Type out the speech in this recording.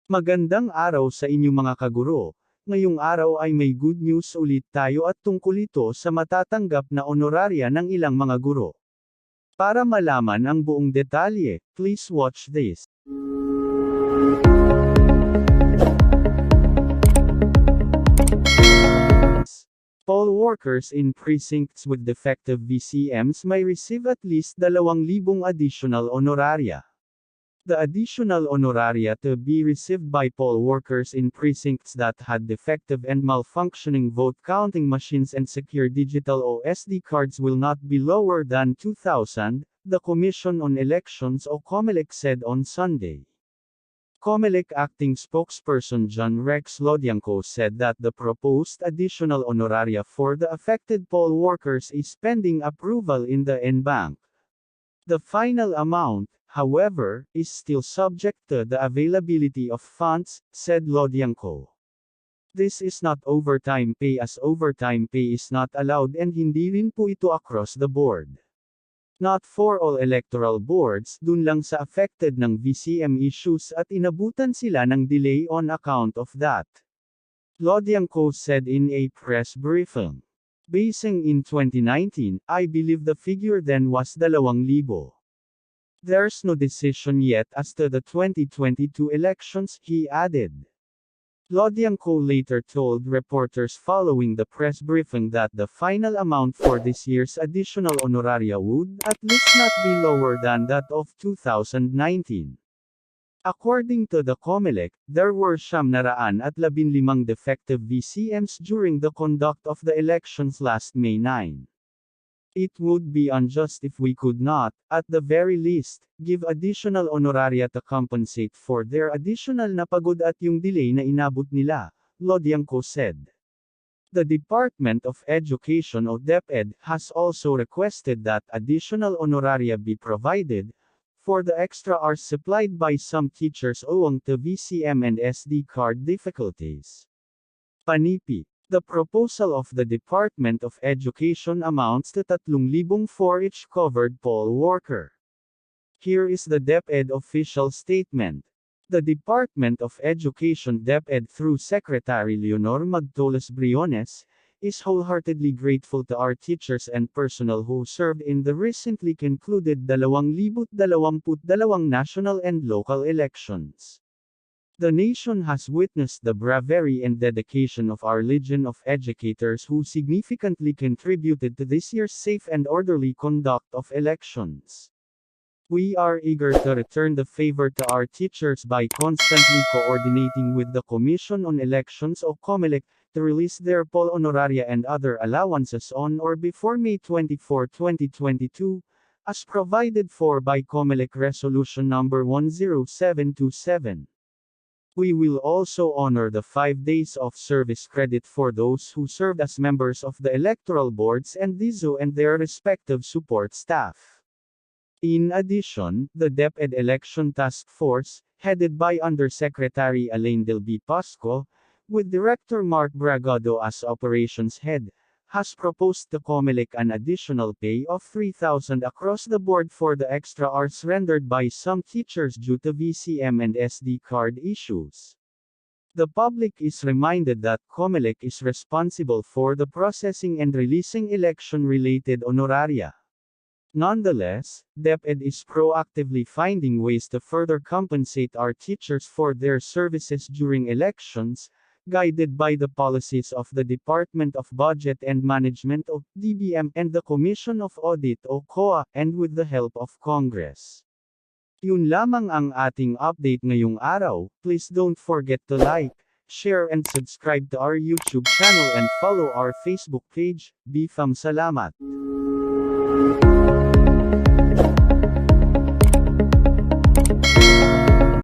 Magandang araw sa inyo mga kaguro. Ngayong araw ay may good news ulit tayo at tungkol ito sa matatanggap na honoraria ng ilang mga guro. Para malaman ang buong detalye, please watch this. Pollworkers in precincts with defective VCMs may receive at least 2,000 additional honoraria. The additional honoraria to be received by poll workers in precincts that had defective and malfunctioning vote counting machines and secure digital OSD cards will not be lower than 2,000, the Commission on Elections or Comelec said on Sunday. Comelec acting spokesperson John Rex Laudiangco said that the proposed additional honoraria for the affected poll workers is pending approval in the banc. The final amount, however, is still subject to the availability of funds, said Laudiangco. This is not overtime pay as overtime pay is not allowed and hindi rin po ito across the board. Not for all electoral boards, dun lang sa affected ng VCM issues at inabutan sila ng delay on account of that. Laudiangco said in a press briefing. Basing in 2019, I believe the figure then was 2,000. There's no decision yet as to the 2022 elections, he added. Laudiangco later told reporters following the press briefing that the final amount for this year's additional honoraria would at least not be lower than that of 2019. According to the Comelec, there were 915 defective VCMs during the conduct of the elections last May 9. It would be unjust if we could not, at the very least, give additional honoraria to compensate for their additional na pagod at yung delay na inabot nila, Laudiangco said. The Department of Education o DepEd has also requested that additional honoraria be provided, for the extra hours supplied by some teachers owing to VCM and SD card difficulties. Panipi. The proposal of the Department of Education amounts to 3,000 for each covered poll worker. Here is the DepEd official statement. The Department of Education DepEd through Secretary Leonor Magtolas Briones, is wholeheartedly grateful to our teachers and personnel who served in the recently concluded 2022 national and local elections. The nation has witnessed the bravery and dedication of our legion of educators who significantly contributed to this year's safe and orderly conduct of elections. We are eager to return the favor to our teachers by constantly coordinating with the Commission on Elections o Comelec, to release their poll honoraria and other allowances on or before May 24, 2022, as provided for by Comelec Resolution No. 10727. We will also honor the 5 days of service credit for those who served as members of the electoral boards and DIZO and their respective support staff. In addition, the DepEd Election Task Force, headed by Undersecretary Elaine Del B. Pasco, with Director Mark Bragado as operations head, has proposed to Comelec an additional pay of 3,000 across the board for the extra hours rendered by some teachers due to VCM and SD card issues. The public is reminded that Comelec is responsible for the processing and releasing election-related honoraria. Nonetheless, DepEd is proactively finding ways to further compensate our teachers for their services during elections, guided by the policies of the Department of Budget and Management o DBM and the Commission of Audit o COA, and with the help of Congress. Yun lamang ang ating update ngayong araw. Please don't forget to like, share and subscribe to our YouTube channel and follow our Facebook page. BFAM. Salamat.